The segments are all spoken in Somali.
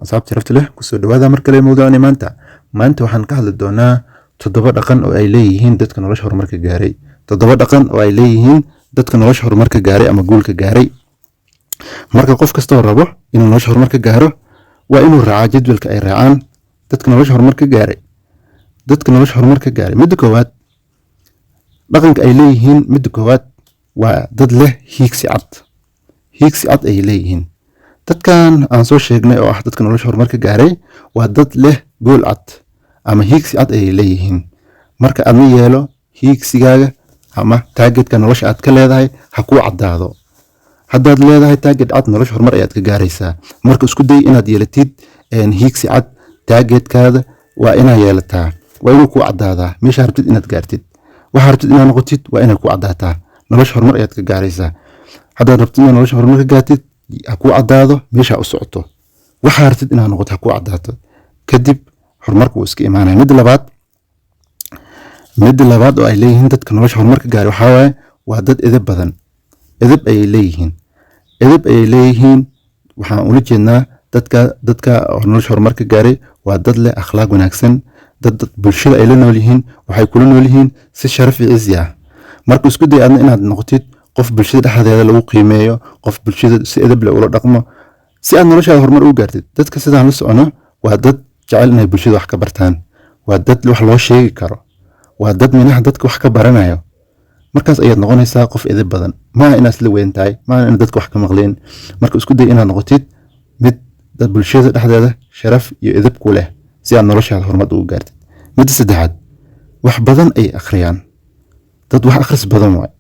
أصحابتي عرفت له كسر هذا مركل الموضوع أنا ما أنت وحن كهل الدونا تضبط أقن أو إليهين دتك نرشحر مركل جاري تضبط أقن أو إليهين دتك نرشحر مركل جاري أما جول كجاري مركل قف كستور ربح إنه نرشحر مركل جاره وإنه الرعاة جدول كأي رعان دتك نرشحر مركل جاري دتك نرشحر مركل جاري مدكوات بقنك إليهين مدكوات ودد له هيكسي عط إليهين dadkan aan soo sheegnay oo dadka nolosha horumarka gaaray waa dad leh gool cad ama hiigsi cad ay leeyihiin marka aad yeelo hiigsigaaga ama targetka nolosha aad ka leedahay ha ku cadaado haddaad leedahay target cad nolosha horumar ayaad ka gaaraysaa marka isku day inaad yeelatid hiigsi cad targetkaada waa inaad yeelataa waa inuu ku cadaadaa meesha rabtid inaad gaartid waxa rabtid inaad noqotid waa inay ku cadaataa nolosha horumar ayaad ka gaaraysaa haddaad rabtid inaad nolosha horumar ka gaartid haku cadaado meesha u socoto waxa artid inaad noqoto haku cadaato kadib horumarku uu iska iimaanay mid labaad oo ay leeyihiin dadka nolosha horumarka gaar waxa waaye waa dad edeb badan edeb ay leeyihiin waxaan ula jeednaa dadka nolosha horumarka gaaray waa dad leh akhlaaq wanaagsan dad bulshada ay la nool yihiin waxay kula nool yihiin si sharaf iyo cizi ah marka isku day aadna inaad noqotid qof bulshada dhexdeeda lagu qiimeeyo qof bulshada si edeb leh ula dhaqmo si aad noloshaada horumar u gaartid dadka sidaan la socono waa dad jecel inay bulshada wax ka bartaan waa dad wax loo sheegi karo waa dad minaha dadka wax ka baranayo markaas ayaad noqonaysaa qof edeb badan maaha inaad isla weyn tahay maaha in dadka wax ka maqleen marka isku day inaad noqotid mid dad bulshada dhexdeeda sharaf iyo edeb ku leh si aad noloshaada horumar u gaartid mid saddexaad wax badan ay akhriyaan dad wax akhris badan waay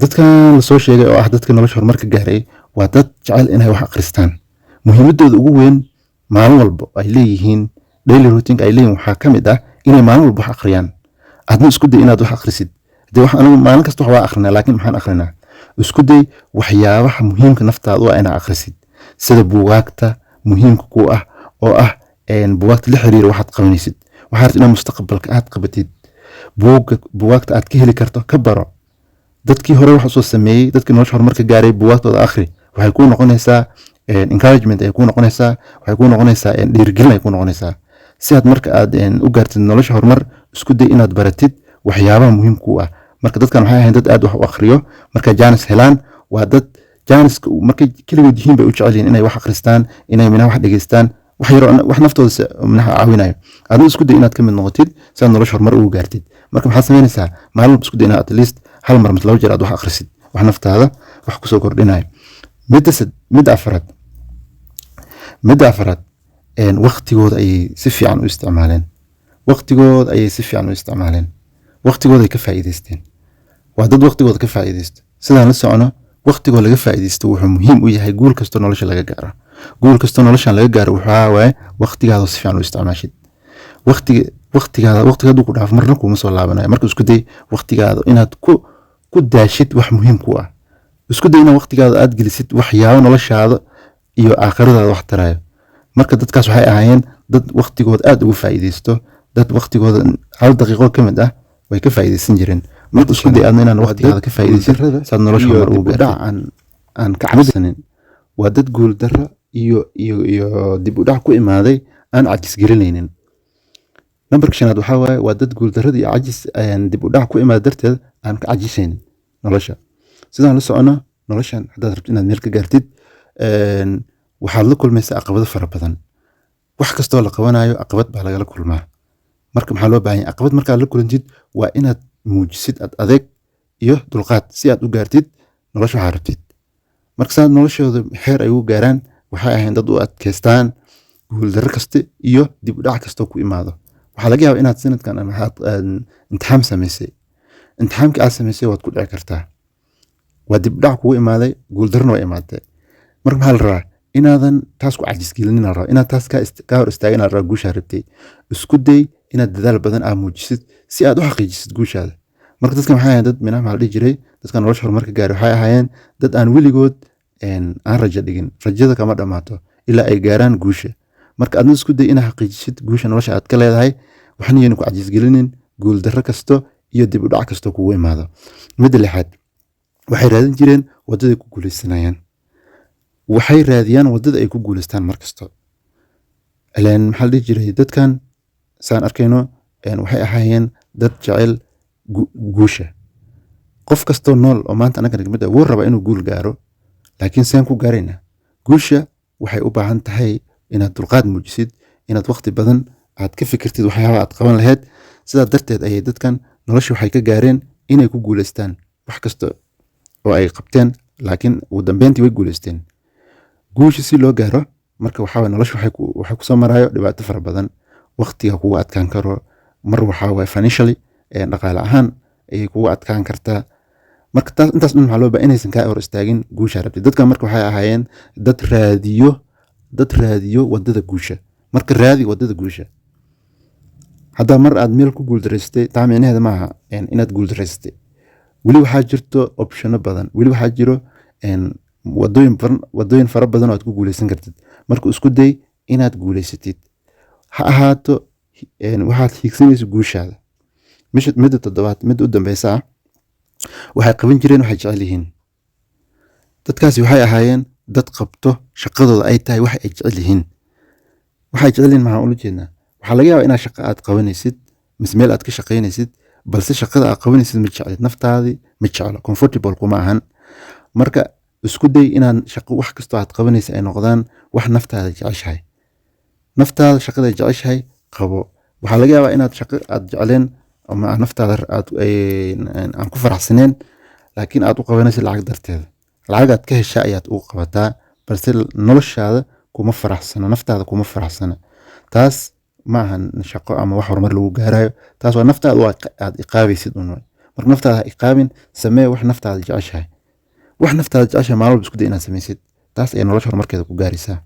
dadkan la soo sheegay oo dadka nolosha horumarka gaaray waa dad jecel inay wax akhristaan muhiimadooda ugu weyn maalin walba ay leeyihiin daily routine ay leeyihiin waxa kamid ah inay maalin walba wax akhriyaan adna isku day inaad wax akhrisid hadii wax anigu maalin kasta wax waa akhrinaa laakiin maxaan akhrinaa isku day waxyaabaha muhiimka naftaada waa inaad akhrisid sida buugaagta muhiimka ku ah oo buugaagta la xiriir waxaad qabanaysid waxaad inaad mustaqbalka aad qabatid buugaagta aad ka heli karto ka baro dadkii hore wax soo sameeyay dadkii nolosha horumarka gaaray buugaagtooda akhri waxay ku noqonaysaa encouragement ay ku noqonaysaa waxay ku noqonaysaa dhiirigelin ay ku noqonaysaa si aad marka aad u gaartid nolosha horumar isku day inaad baratid waxyaabaha muhiimka u ah marka dadkan waxay ahayn dad aad wax u akhriyo marka jaanis helaan waa dad jaaniska markay keligood yihiin bay u jecel yihiin inay wax akhristaan inay minaha wax dhageystaan wax yar wax naftooda minaha caawinayo adigu isku day inaad ka mid noqotid si aad nolosha horumar ugu gaartid marka maxaad samaynaysaa maalin walba isku day inaad at least hal mar laba jeer aad wax akhrisid wax naftaada wax ku soo kordhinayo mid afraad waqtigooda ayay si fiican u isticmaaleen waqtigooda ay ka faa'iideysteen waa dad waqtigooda ka faa'iideysto sidaan la socono waqtigoo laga faa'iideysto wuxuu muhiim u yahay guul kastoo nolosha laga gaaro waxa waaye waqtigaada si fiican u isticmaashid waqtigaada hadduu ku dhaafo marna kuma soo laabanayo marka isku day waqtigaada inaad ku daashid wax muhiim ku ah isku day inaad waqtigaada aad gelisid waxyaabo noloshaada iyo aakhiradaada wax tarayo marka dadkaas waxay ahaayeen dad waqtigooda aad ugu faa'iideysto dad waqtigooda hal daqiiqo ka mid ah way ka faa'iideysan jireen marka isku day aadna inaad waqtigaada ka faa'iideysid saad nolosha horumar ugu gaartid aan ka cabsanin waa dad guul darro iyo dib u dhac ku imaaday aan cajis gelinaynin numberka shanaad waxaa waaye waa dad guul darrada iyo cajis dib u dhac ku imaada darteed aan ka cajisaynin nolosha sidaan la socono noloshan haddaad rabtid inaad meel ka gaartid waxaad la kulmaysaa caqabado fara badan wax kastoo la qabanayo caqabad baa lagala kulmaa marka maxaa loo baahan yahay caqabad markaad la kulantid waa inaad muujisid adeeg iyo dulqaad si aad u gaartid nolosha waxaad rabtid marka saad noloshooda xeer ay ugu gaaraan waxay ahayn dad u adkaystaan guul darro kasta iyo dib u dhac kastoo ku imaado waxaa laga yaabaa inaad sanadkan imtixaan samaysay imtixaankii aad samaysay waad ku dhici kartaa waa dib u dhac kugu imaaday guul darrona waa imaatay marka maxaa la rabaa inaadan taas ku cajis gelinin la rabaa inaad taas ka hor istaagin la rabaa guushaa rabtay isku day inaad dadaal badan aad muujisid si aad u xaqiijisid guushaada marka dadkan waxay ahaayeen dad minaha maxaa la dhihi jiray dadkan nolosha horumarka gaaray waxay ahaayeen dad aan weligood aan rajo dhigin rajada kama dhammaato ilaa ay gaaraan guusha marka aadna isku day inaad xaqiijisid guusha nolosha aad ka leedahay waxna yayna ku cajis gelinin guul darro kasto iyo dib u dhac kasto kugu imaado midda lixaad waxay raadin jireen wadada ay ku guuleysanayaan waxay raadiyaan wadada ay ku guuleystaan mar kasto ileen maxaa la dhihi jiray dadkan saan arkayno waxay ahaayeen dad jecel guusha. qof kastoo nool oo maanta anaga nagmid wuu rabaa inuu guul gaaro, laakiin saan ku gaaraynaa? guusha waxay u baahan tahay inaad dulqaad muujisid, inaad waqti badan aad ka fikirtid waxyaaba aad qaban lahayd. sidaa darteed ayay dadkan nolosha waxay ka gaareen inay ku guulaystaan wax kasta oo ay qabteen, laakiin ugu dambeyntii way guulaysteen. guusha si loo gaaro marka waxaa nolosha waxay kusoo maraayo dhibaato fara badan, waqtiga kugu adkaan karo, mar waxaa waay financially dhaqaale ahaan ayay kugu adkaan kartaa. marka intaas dhan waxaa loo baa inaysan kaa hor istaagin guusha rabtid. dadkan marka waxay ahaayeen dad raadiyo wadada guusha. marka raadi wadada guusha. haddaa mar aad meel ku guuldaraystay taa micnaheeda maaha inaad guuldaraystay. weli waxaa jirto optiono badan, weli waxaa jiro wadooyin fara badan oo aad ku guulaysan kartid. marka isku day inaad guulaysatid, ha ahaato waxaad hiigsanayso guushaada. midda toddobaad, midda u dambeysa ah, waxay qaban jireen waxay jecel yihiin. dadkaasi waxay ahaayeen dad qabto shaqadooda ay tahay wax ay jecel yihiin. waxay jecel yihiin maxaan ula jeednaa? waxaa laga yaabaa inaad shaqo aad qabanaysid mise meel aad ka shaqaynaysid, balse shaqada aad qabanaysid ma jeclid, naftaadii ma jeclo, comfortable kuma ahan. marka isku day inaad shaqo wax kastoo aad qabanaysa ay noqdaan wax naftaada jeceshahay. naftaada shaqada jeceshahay qabo. waxaa laga yaabaa inaad shaqo aad jecleen ama naftaada aan ku faraxsaneen, laakiin aad u qabanaysid lacag darteeda. lacag aad ka heshaa ayaad ugu qabataa, balse noloshaada kuma faraxsana, naftaada kuma faraxsana. taas ma ahan shaqo ama wax horumar lagu gaarayo. taas waa naftaada aad iqaabaysid un. marka naftaada ha iqaabin, samee wax naftaada jeceshahay. wax naftaada jeceshahay maalin walba isku day inaad samaysid. taas ayaa nolosha horumarkeeda ku gaaraysaa.